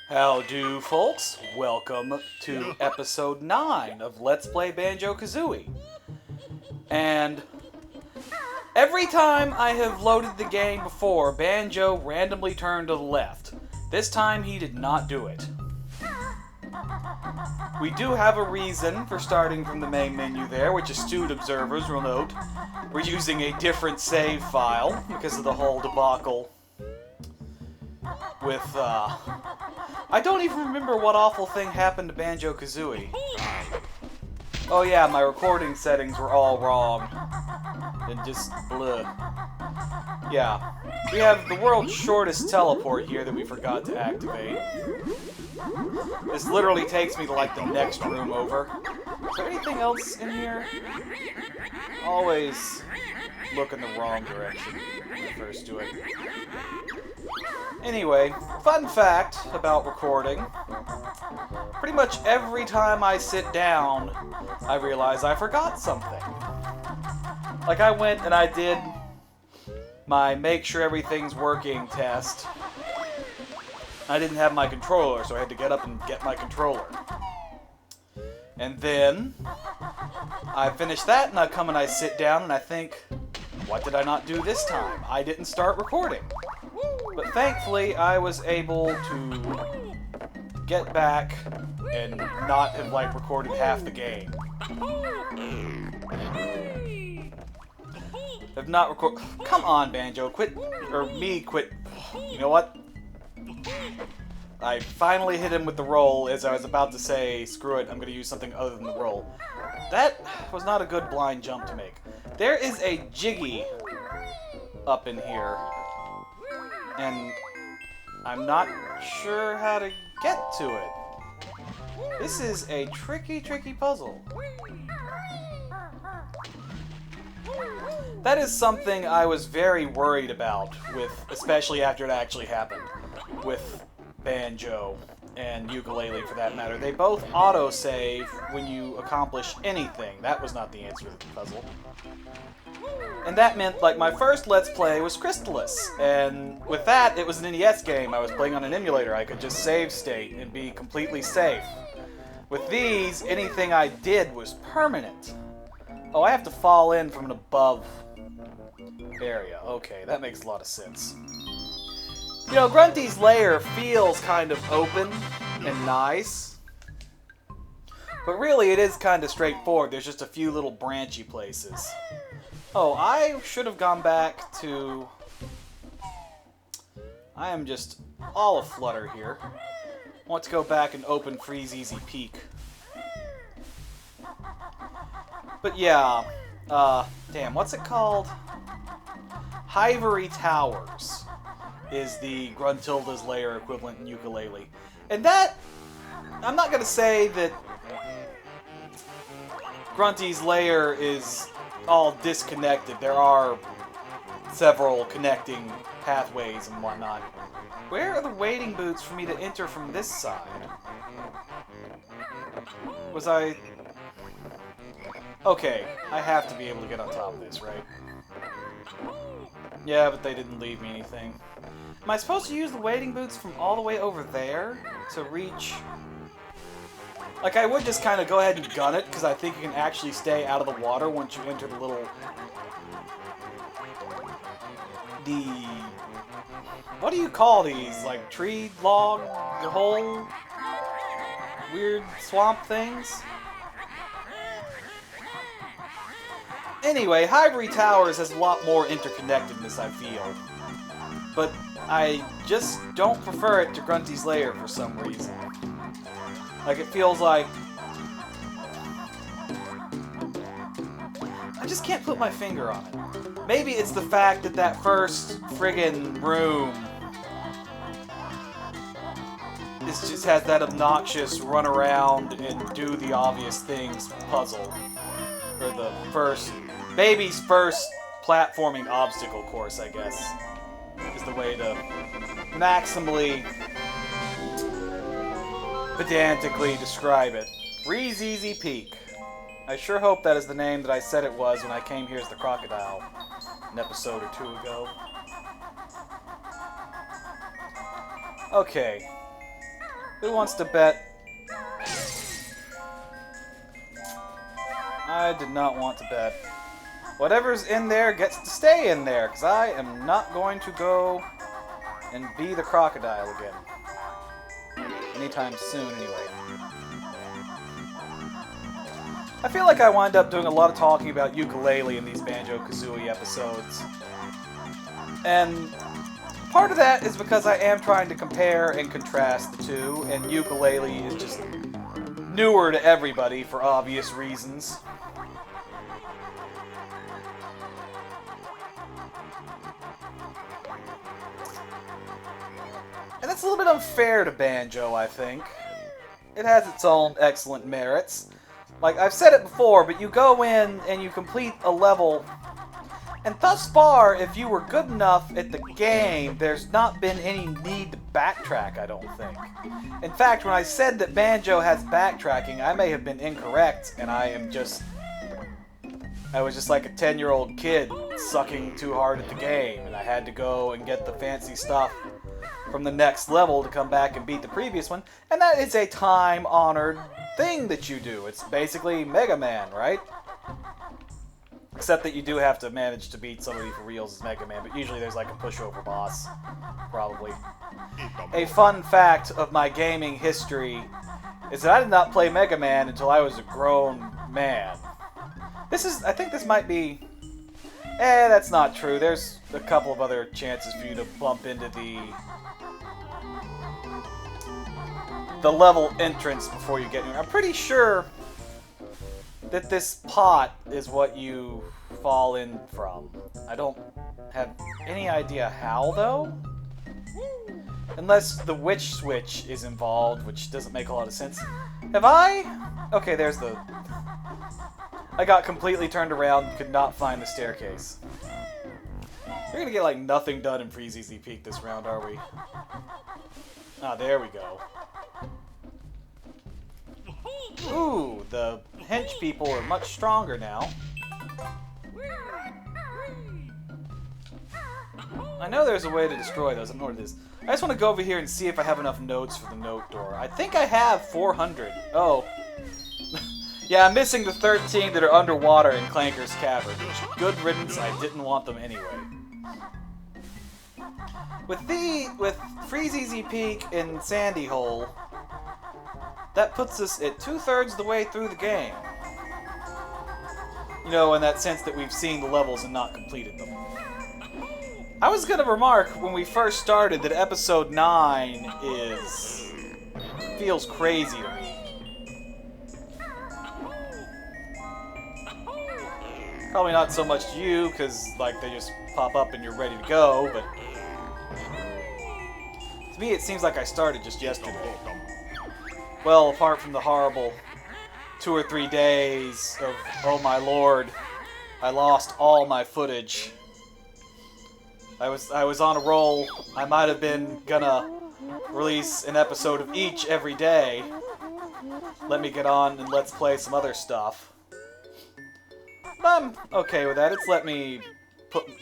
How do, folks? Welcome to episode 9 of Let's Play Banjo Kazooie. And every time I have loaded the game before, Banjo randomly turned to the left. This time he did not do it. We do have a reason for starting from the main menu there, which astute observers will note. We're using a different save file because of the whole debacle with, I don't even remember what awful thing happened to Banjo Kazooie. Oh yeah, my recording settings were all wrong. And just bleh. Yeah. We have the world's shortest teleport here that we forgot to activate. This literally takes me to like the next room over. Is there anything else in here? Always look in the wrong direction when I first do it. Anyway, fun fact about recording. Pretty much every time I sit down, I realize I forgot something. Like I went and I did my make sure everything's working test. I didn't have my controller, so I had to get up and get my controller. And then I finish that and I come and I sit down and I think, what did I not do this time? I didn't start recording. But thankfully, I was able to get back and not have, like, recorded half the game. Have not record. Come on, Banjo, quit. Or me, quit. You know what? I finally hit him with the roll as I was about to say, screw it, I'm going to use something other than the roll. That was not a good blind jump to make. There is a Jiggy up in here. And I'm not sure how to get to it. This is a tricky puzzle. That is something I was very worried about with, especially after it actually happened, with Banjo and Yooka Laylee for that matter. They both autosave when you accomplish anything. That was not the answer to the puzzle. And that meant, like, my first Let's Play was Crystallis, and with that, it was an NES game. I was playing on an emulator. I could just save state and be completely safe. With these, anything I did was permanent. Oh, I have to fall in from an above area. Okay, that makes a lot of sense. You know, Grunty's lair feels kind of open and nice, but really it is kind of straightforward. There's just a few little branchy places. Oh, I should have gone back to... I am just all aflutter here. I want to go back and open Freeze Easy Peak. But yeah, damn, what's it called? Ivory Towers is the Gruntilda's lair equivalent in Yooka Laylee. And that... I'm not going to say that Grunty's lair is all disconnected. There are several connecting pathways and whatnot. Where are the waiting boots for me to enter from this side? Was I... Okay, I have to be able to get on top of this, right? Yeah, but they didn't leave me anything. Am I supposed to use the waiting boots from all the way over there to reach... Like, I would just kind of go ahead and gun it, because I think you can actually stay out of the water once you enter the little... What do you call these? Like, tree, log, the whole... weird swamp things? Anyway, Ivory Towers has a lot more interconnectedness, I feel. But I just don't prefer it to Grunty's lair for some reason. Like, it feels like... I just can't put my finger on it. Maybe it's the fact that that first friggin' room just has that obnoxious run around and do the obvious things puzzle. Or the first... Baby's first platforming obstacle course, I guess, is the way to maximally pedantically describe it. Freeze Easy Peak. I sure hope that is the name that I said it was when I came here as the crocodile an episode or two ago. Okay. Who wants to bet? I did not want to bet. Whatever's in there gets to stay in there, because I am not going to go and be the crocodile again. Anytime soon, anyway. I feel like I wind up doing a lot of talking about Yooka Laylee in these Banjo Kazooie episodes. And part of that is because I am trying to compare and contrast the two, and Yooka Laylee is just newer to everybody for obvious reasons. And that's a little bit unfair to Banjo, I think. It has its own excellent merits. Like, I've said it before, but you go in and you complete a level, and thus far, if you were good enough at the game, there's not been any need to backtrack, I don't think. In fact, when I said that Banjo has backtracking, I may have been incorrect, and I was just like a 10-year-old kid sucking too hard at the game, and I had to go and get the fancy stuff from the next level to come back and beat the previous one, and that is a time-honored thing that you do. It's basically Mega Man, right? Except that you do have to manage to beat somebody for reals as Mega Man, but usually there's like a pushover boss, probably. A fun fact of my gaming history is that I did not play Mega Man until I was a grown man. I think this might be... that's not true. There's a couple of other chances for you to bump into the level entrance before you get in. I'm pretty sure that this pot is what you fall in from. I don't have any idea how, though. Unless the witch switch is involved, which doesn't make a lot of sense. Have I? Okay, there's the... I got completely turned around and could not find the staircase. We're gonna get, like, nothing done in Freezeezy Peak this round, are we? Ah, there we go. Ooh, the hench people are much stronger now. I know there's a way to destroy those. I don't know what it is. I just want to go over here and see if I have enough notes for the note door. I think I have 400. Oh. Yeah, I'm missing the 13 that are underwater in Clanker's Cavern. Good riddance, I didn't want them anyway. With Freezeezy Peak and Sandy Hole, that puts us at 2/3 the way through the game. You know, in that sense that we've seen the levels and not completed them. I was gonna remark when we first started that episode 9 feels crazy to me. Probably not so much to you, because like they just pop up and you're ready to go, but to me it seems like I started just yesterday. Well, apart from the horrible 2 or 3 days of, oh my lord, I lost all my footage. I was on a roll. I might have been gonna release an episode of each every day. Let me get on and let's play some other stuff. I'm okay with that. It's let me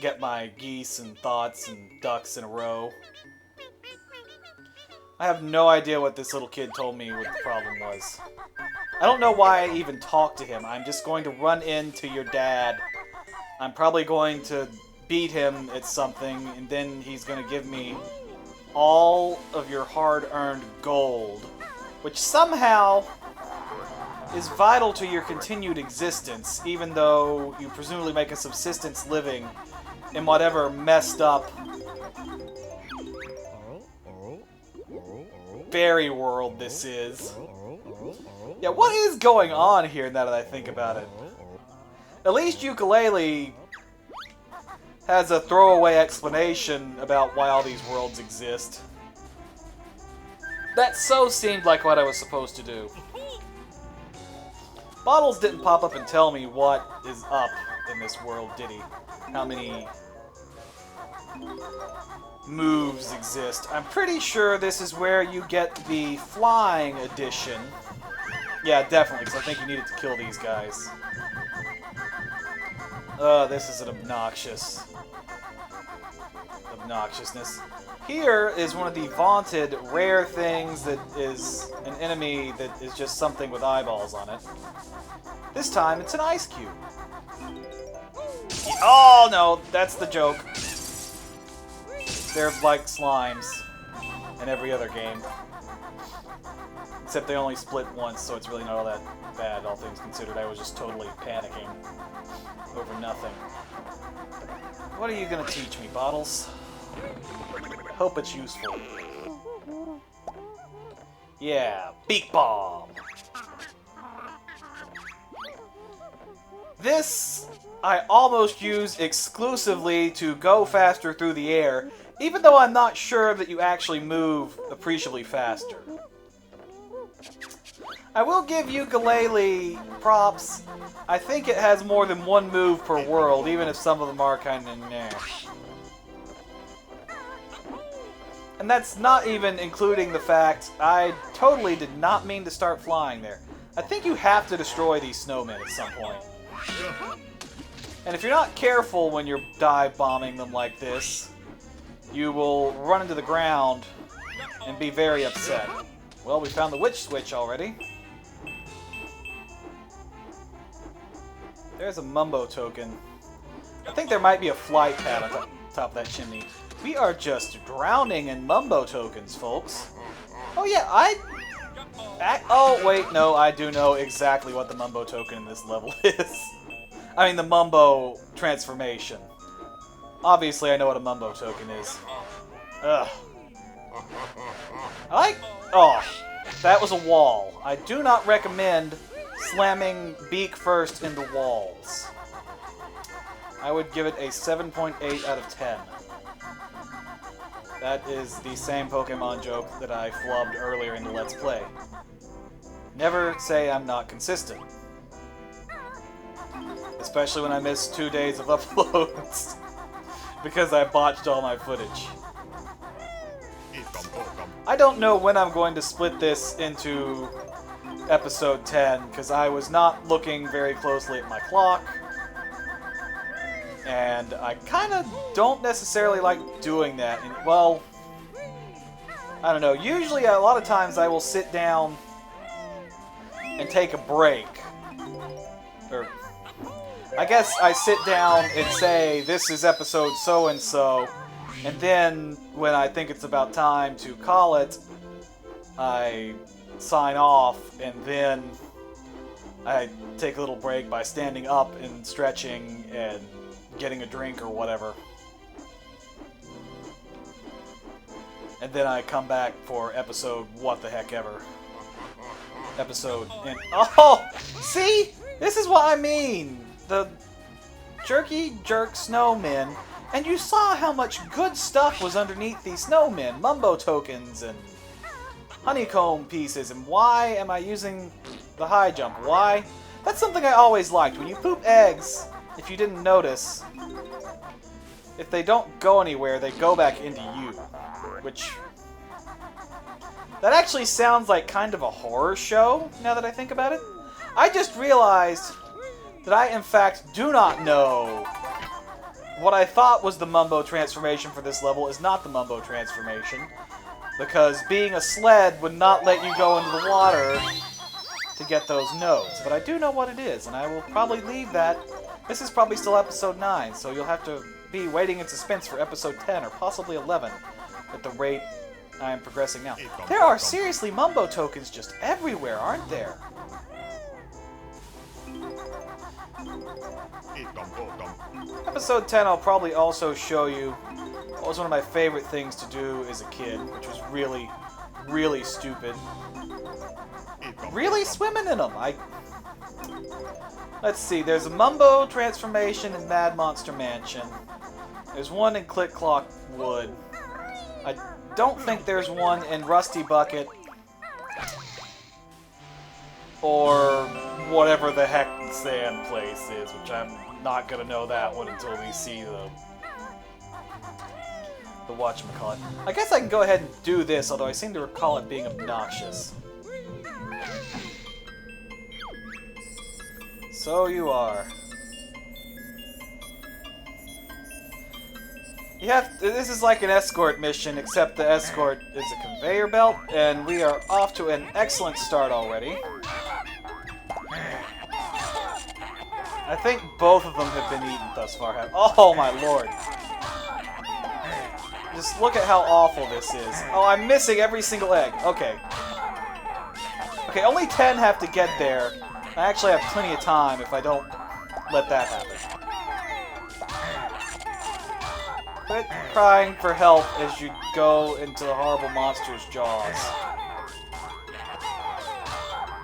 get my geese and thoughts and ducks in a row. I have no idea what this little kid told me what the problem was. I don't know why I even talked to him. I'm just going to run into your dad. I'm probably going to beat him at something, and then he's going to give me all of your hard-earned gold, which somehow is vital to your continued existence, even though you presumably make a subsistence living in whatever messed up fairy world this is. Yeah, what is going on here now that I think about it? At least Yooka Laylee has a throwaway explanation about why all these worlds exist. That so seemed like what I was supposed to do. Bottles didn't pop up and tell me what is up in this world, did he? How many moves exist. I'm pretty sure this is where you get the flying edition. Yeah, definitely, because I think you needed to kill these guys. This is an obnoxious obnoxiousness. Here is one of the vaunted rare things that is an enemy that is just something with eyeballs on it. This time it's an ice cube. Oh no, that's the joke. They're like slimes in every other game. Except they only split once, so it's really not all that bad, all things considered. I was just totally panicking over nothing. What are you gonna teach me, Bottles? Hope it's useful. Yeah, Beak Bomb! This I almost use exclusively to go faster through the air, even though I'm not sure that you actually move appreciably faster. I will give Yooka Laylee props. I think it has more than one move per world, even if some of them are kind of meh. And that's not even including the fact I totally did not mean to start flying there. I think you have to destroy these snowmen at some point. And if you're not careful when you're dive bombing them like this, you will run into the ground and be very upset. Well, we found the witch switch already. There's a Mumbo token. I think there might be a flight pad on top of that chimney. We are just drowning in Mumbo tokens, folks. Oh yeah, oh wait, no, I do know exactly what the Mumbo token in this level is. I mean, the Mumbo transformation. Obviously, I know what a Mumbo token is. Ugh. Oh, that was a wall. I do not recommend slamming beak first into walls. I would give it a 7.8 out of 10. That is the same Pokemon joke that I flubbed earlier in the Let's Play. Never say I'm not consistent. Especially when I miss 2 days of uploads. Because I botched all my footage. I don't know when I'm going to split this into episode 10, because I was not looking very closely at my clock. And I kind of don't necessarily like doing that. Well, I don't know. Usually, a lot of times, I will sit down and take a break. Or, I guess I sit down and say, this is episode so-and-so. And then, when I think it's about time to call it, I sign off, and then I take a little break by standing up and stretching and getting a drink or whatever. And then I come back for episode what the heck ever. Oh! See? This is what I mean! The jerky jerk snowmen, and you saw how much good stuff was underneath these snowmen. Mumbo tokens and honeycomb pieces, and why am I using the high jump? Why? That's something I always liked. When you poop eggs, if you didn't notice, if they don't go anywhere, they go back into you. Which, that actually sounds like kind of a horror show, now that I think about it. I just realized that I, in fact, do not know what I thought was the Mumbo transformation for this level is not the Mumbo transformation. Because being a sled would not let you go into the water to get those nodes. But I do know what it is, and I will probably leave that. This is probably still episode 9, so you'll have to be waiting in suspense for episode 10 or possibly 11 at the rate I am progressing now. There are seriously Mumbo tokens just everywhere, aren't there? Episode 10 I'll probably also show you what was one of my favorite things to do as a kid, which was really, really stupid. Really swimming in them. Let's see, there's a Mumbo transformation in Mad Monster Mansion. There's one in Click Clock Wood. I don't think there's one in Rusty Bucket. Or whatever the heck the sand place is, which I'm not gonna know that one until we see the whatchamacallit. I guess I can go ahead and do this, although I seem to recall it being obnoxious. So you are. This is like an escort mission, except the escort is a conveyor belt, and we are off to an excellent start already. I think both of them have been eaten thus far. Oh my lord. Just look at how awful this is. Oh, I'm missing every single egg. Okay. Okay, only 10 have to get there. I actually have plenty of time if I don't let that happen. Quit crying for help as you go into the horrible monster's jaws.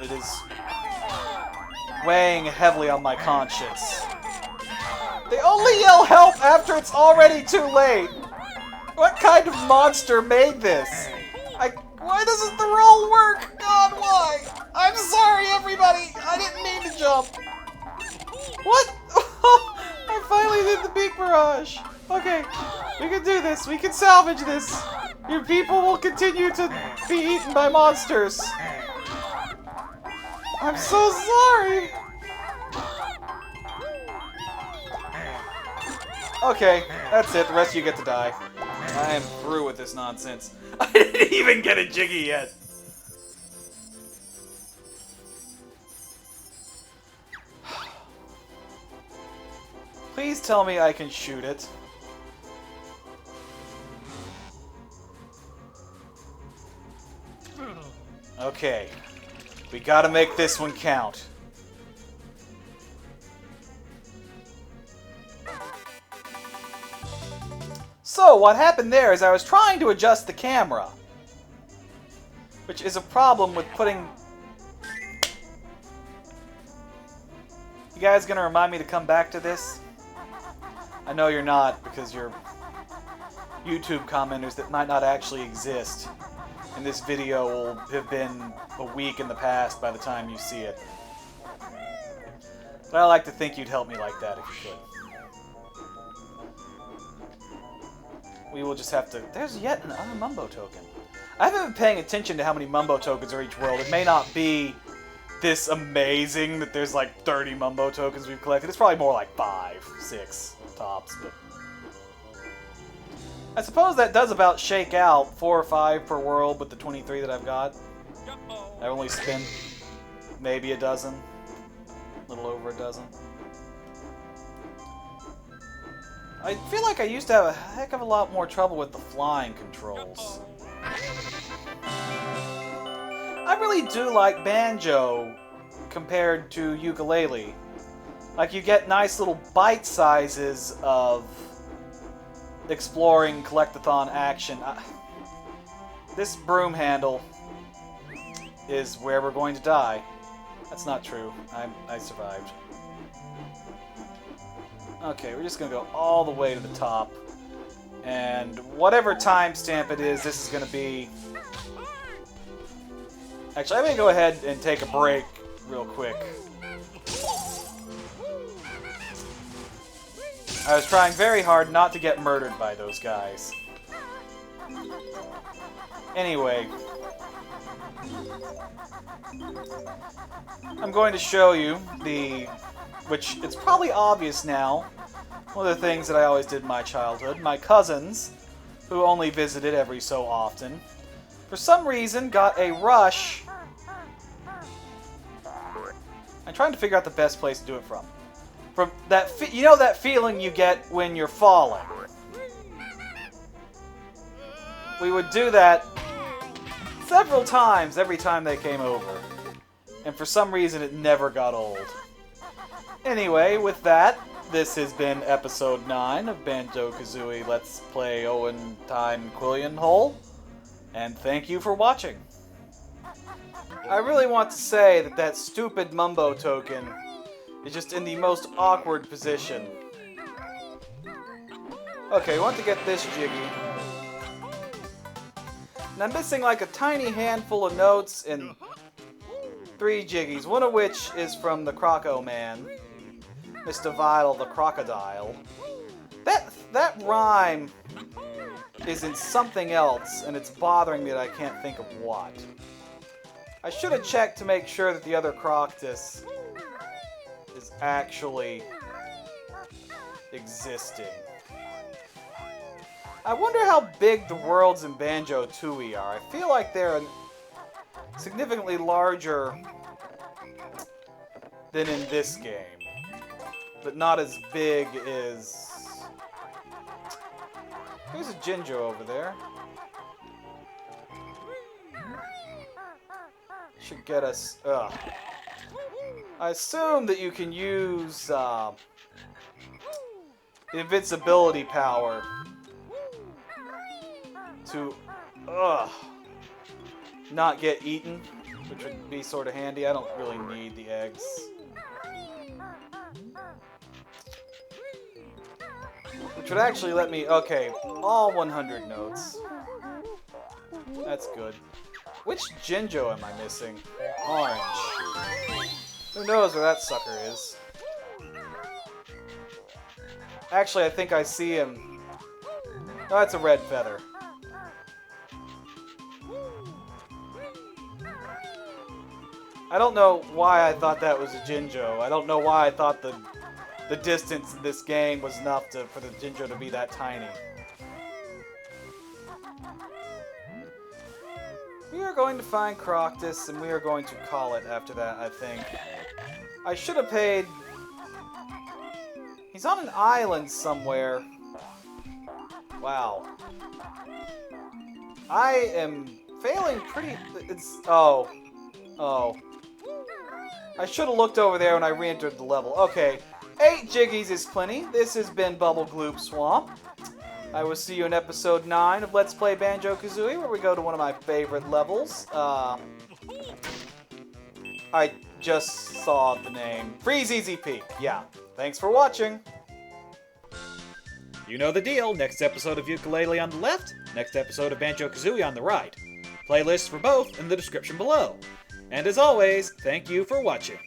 It is weighing heavily on my conscience. They only yell help after it's already too late! What kind of monster made this? Why doesn't the roll work? God, why? I'm sorry, everybody! I didn't mean to jump! What? I finally did the big barrage! Okay, we can do this. We can salvage this. Your people will continue to be eaten by monsters. I'm so sorry! Okay, that's it. The rest of you get to die. I am through with this nonsense. I didn't even get a Jiggy yet. Please tell me I can shoot it. Okay. We gotta make this one count. So, what happened there is I was trying to adjust the camera. Which is a problem with putting... You guys gonna remind me to come back to this? I know you're not, because you're YouTube commenters that might not actually exist. And this video will have been a week in the past by the time you see it. But I like to think you'd help me like that if you could. We will just have to... There's yet another Mumbo token. I haven't been paying attention to how many Mumbo tokens are each world. It may not be this amazing that there's like 30 Mumbo tokens we've collected. It's probably more like 5, 6 tops. But I suppose that does about shake out 4 or 5 per world with the 23 that I've got. I only spent maybe a dozen. A little over a dozen. I feel like I used to have a heck of a lot more trouble with the flying controls. I really do like Banjo compared to Yooka Laylee. Like, you get nice little bite sizes of exploring collectathon action. This broom handle is where we're going to die. That's not true. I survived. Okay, we're just going to go all the way to the top. And whatever timestamp it is, this is going to be... Actually, I'm going to go ahead and take a break real quick. I was trying very hard not to get murdered by those guys. Anyway. I'm going to show you the... Which, it's probably obvious now. One of the things that I always did in my childhood. My cousins, who only visited every so often, for some reason got a rush. I'm trying to figure out the best place to do it from. From that, you know that feeling you get when you're falling? We would do that several times every time they came over. And for some reason it never got old. Anyway, with that, this has been episode 9 of Banjo Kazooie Let's Play Owen Quillion Hole. And thank you for watching. I really want to say that that stupid Mumbo token is just in the most awkward position. Okay, we want to get this Jiggy. And I'm missing like a tiny handful of notes and 3 Jiggies, one of which is from the Croco Man. Mr. Vital the Crocodile. That rhyme is in something else, and it's bothering me that I can't think of what. I should have checked to make sure that the other Croctus is actually existing. I wonder how big the worlds in Banjo-Tooie are. I feel like they're significantly larger than in this game, but not as big as... There's a Jinjo over there. Should get us... I assume that you can use invincibility power to not get eaten, which would be sort of handy. I don't really need the eggs. Which would actually let me... Okay, all 100 notes. That's good. Which Jinjo am I missing? Orange. Who knows where that sucker is? Actually, I think I see him. Oh, that's a red feather. I don't know why I thought that was a Jinjo. I don't know why I thought the distance in this game was enough for the Jinjo to be that tiny. We are going to find Croctus, and we are going to call it after that, I think. I should have paid... He's on an island somewhere. Wow. I am failing pretty... Oh. I should have looked over there when I re-entered the level. Okay. 8 Jiggies is plenty. This has been Bubble Gloop Swamp. I will see you in episode 9 of Let's Play Banjo Kazooie, where we go to one of my favorite levels. I just saw the name. Freeze Easy Peak. Yeah. Thanks for watching. You know the deal. Next episode of Yooka Laylee on the left, next episode of Banjo Kazooie on the right. Playlists for both in the description below. And as always, thank you for watching.